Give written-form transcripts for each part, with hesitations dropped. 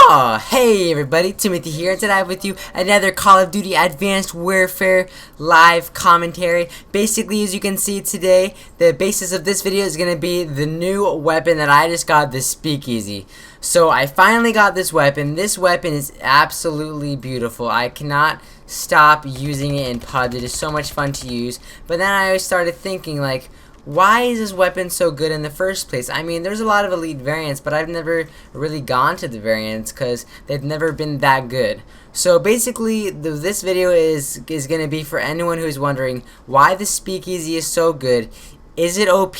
Oh, hey everybody, Timothy here, and today I have with you another Call of Duty Advanced Warfare live commentary. Basically, as you can see today, the basis of this video is going to be the new weapon that I just got, the Speakeasy. So I finally got this weapon. This weapon is absolutely beautiful. I cannot stop using it in COD. It is so much fun to use. But then I started thinking, like, why is this weapon so good in the first place? I mean, there's a lot of elite variants, but I've never really gone to the variants because they've never been that good. So basically, this video is going to be for anyone who's wondering why the Speakeasy is so good. Is it OP,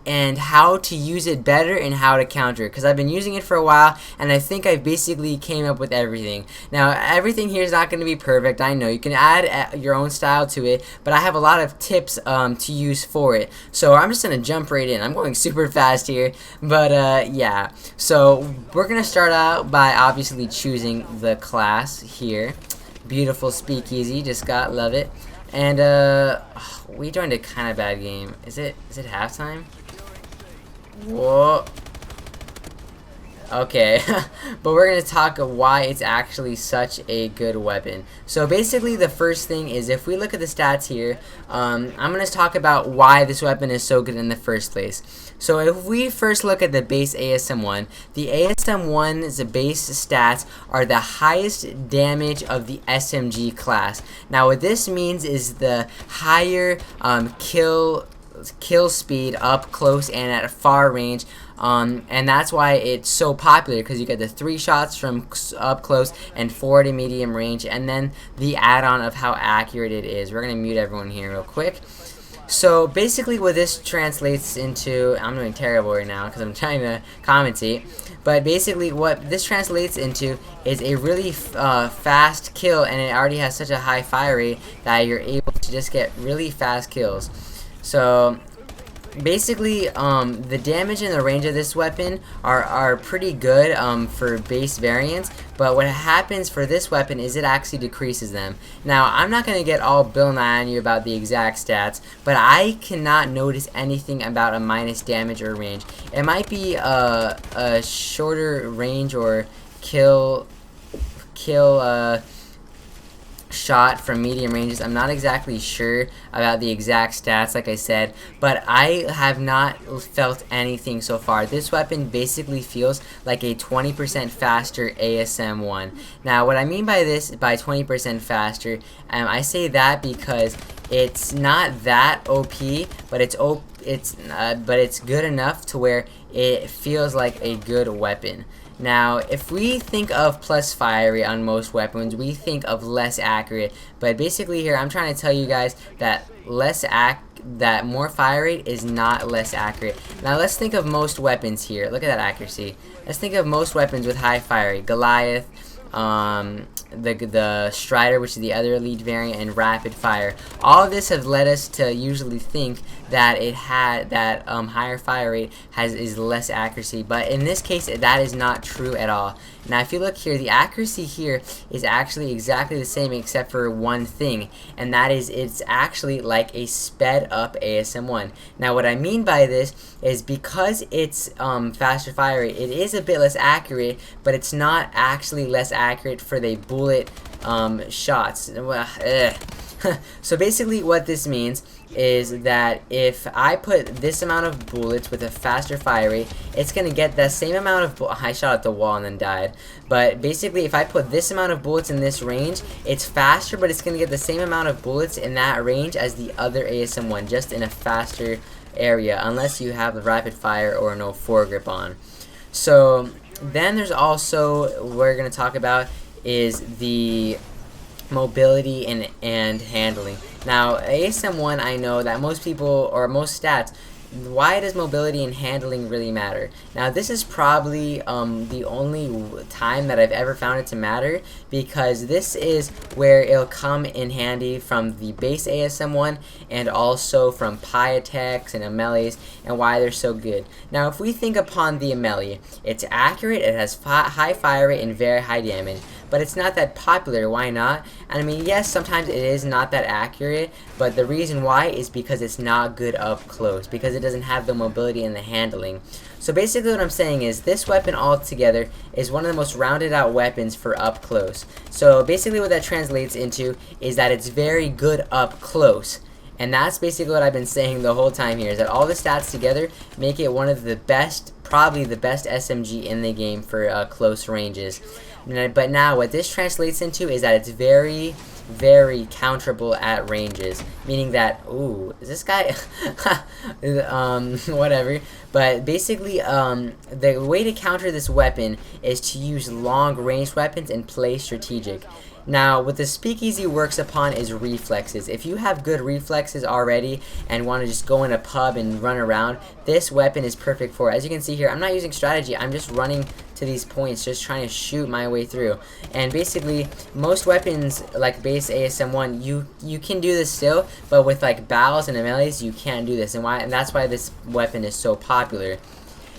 and how to use it better and how to counter it? Because I've been using it for a while, and I think I basically came up with everything. Now, everything here is not going to be perfect. I know you can add your own style to it, but I have a lot of tips to use for it. So I'm just going to jump right in. I'm going super fast here, but yeah. So we're going to start out by obviously choosing the class here. Beautiful Speakeasy, just love it. And we joined a kind of bad game. Is it halftime? Whoa. Okay, but we're going to talk why it's actually such a good weapon. So basically, the first thing is, if we look at the stats here, I'm going to talk about why this weapon is so good in the first place. So if we first look at the base ASM-1, the ASM-1's base stats are the highest damage of the SMG class. Now what this means is the higher kill speed up close and at far range, and that's why it's so popular, because you get the 3 shots from up close and 4 to medium range, and then the add-on of how accurate it is. We're gonna mute everyone here real quick. So basically what this translates into, I'm doing terrible right now because I'm trying to commentate, but basically what this translates into is a really fast kill, and it already has such a high fire rate that you're able to just get really fast kills. So basically, the damage and the range of this weapon are pretty good for base variants, but what happens for this weapon is it actually decreases them. Now, I'm not going to get all Bill Nye on you about the exact stats, but I cannot notice anything about a minus damage or range. It might be a shorter range or kill shot from medium ranges. I'm not exactly sure about the exact stats, like I said, but I have not felt anything so far. This weapon basically feels like a 20% faster ASM-1. Now what I mean by this, by 20% faster, I say that because it's not that OP, but it's good enough to where it feels like a good weapon. Now, if we think of plus fire rate on most weapons, we think of less accurate. But basically here, I'm trying to tell you guys that more fire rate is not less accurate. Now, let's think of most weapons here. Look at that accuracy. Let's think of most weapons with high fire rate. Goliath, the Strider, which is the other elite variant, and rapid fire. All of this has led us to usually think that higher fire rate is less accuracy, but in this case that is not true at all. Now if you look here, the accuracy here is actually exactly the same except for one thing, and that is it's actually like a sped up ASM-1. Now what I mean by this is because it's faster fire rate, it is a bit less accurate, but it's not actually less accurate for the bullet shots. So basically what this means is that if I put this amount of bullets with a faster fire rate, it's going to get the same amount of I shot at the wall and then died. But basically if I put this amount of bullets in this range, it's faster, but it's going to get the same amount of bullets in that range as the other ASM-1, just in a faster area, unless you have the rapid fire or no foregrip on. So then there's also, what we're going to talk about is the mobility and handling. Now ASM-1, I know that most people, or most stats, why does mobility and handling really matter? Now this is probably the only time that I've ever found it to matter, because this is where it'll come in handy from the base ASM-1 and also from Pyatechs and Ameli's, and why they're so good. Now if we think upon the Ameli, it's accurate, it has high fire rate and very high damage, but it's not that popular. Why not? And I mean, yes, sometimes it is not that accurate, but the reason why is because it's not good up close, because it doesn't have the mobility and the handling. So basically what I'm saying is this weapon altogether is one of the most rounded out weapons for up close. So basically what that translates into is that it's very good up close. And that's basically what I've been saying the whole time here, is that all the stats together make it one of the best, probably the best SMG in the game for close ranges. But now what this translates into is that it's very, very counterable at ranges, meaning that, ooh, is this guy whatever, but basically the way to counter this weapon is to use long range weapons and play strategic. Now, what the Speakeasy works upon is reflexes. If you have good reflexes already and want to just go in a pub and run around, this weapon is perfect for it. As you can see here, I'm not using strategy, I'm just running to these points, just trying to shoot my way through. And basically, most weapons like base ASM1, you can do this still, but with like BALs and melees, you can't do this. And that's why this weapon is so popular.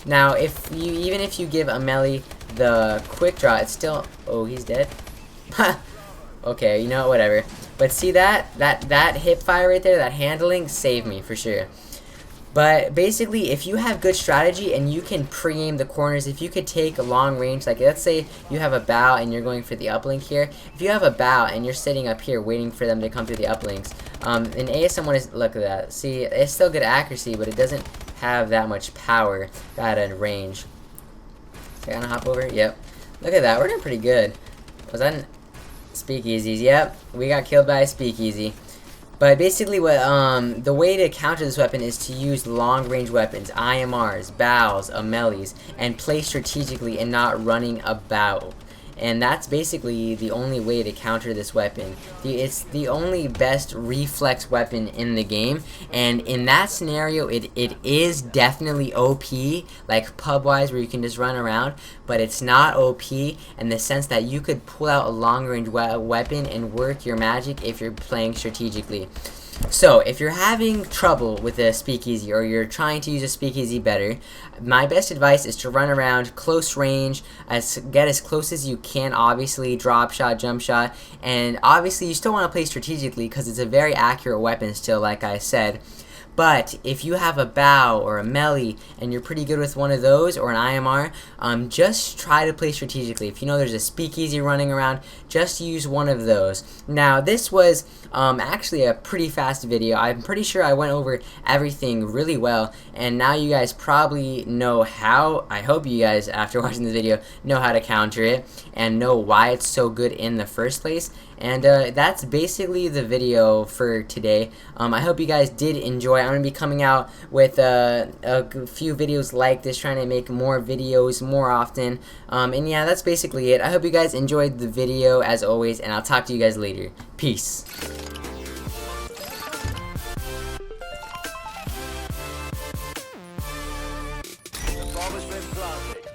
Now, even if you give a melee the quick draw, it's still, oh, he's dead. Okay, you know, whatever. But see that hip fire right there, that handling, saved me for sure. But basically, if you have good strategy and you can pre-aim the corners, if you could take a long range, like let's say you have a bow and you're going for the uplink here. If you have a bow and you're sitting up here waiting for them to come through the uplinks, in ASM1 is, look at that. See, it's still good accuracy, but it doesn't have that much power at a range. Okay, I'm gonna hop over. Yep. Look at that. We're doing pretty good. Was that an Speakeasies? Yep, we got killed by a Speakeasy. But basically, what the way to counter this weapon is to use long-range weapons, IMRs, BALs, melees, and play strategically and not running about. And that's basically the only way to counter this weapon. It's the only best reflex weapon in the game, and in that scenario, it is definitely OP, like pub-wise, where you can just run around, but it's not OP in the sense that you could pull out a long-range weapon and work your magic if you're playing strategically. So, if you're having trouble with a Speakeasy, or you're trying to use a Speakeasy better, my best advice is to run around close range, get as close as you can, obviously, drop shot, jump shot, and obviously you still want to play strategically because it's a very accurate weapon still, like I said. But if you have a bow or a melee and you're pretty good with one of those, or an IMR, just try to play strategically. If you know there's a Speakeasy running around, just use one of those. Now, this was actually a pretty fast video. I'm pretty sure I went over everything really well, and now you guys probably know how. I hope you guys, after watching this video, know how to counter it and know why it's so good in the first place. And that's basically the video for today. I hope you guys did enjoy. I'm going to be coming out with a few videos like this, trying to make more videos more often. And yeah, that's basically it. I hope you guys enjoyed the video as always, and I'll talk to you guys later. Peace. The ball has been planted.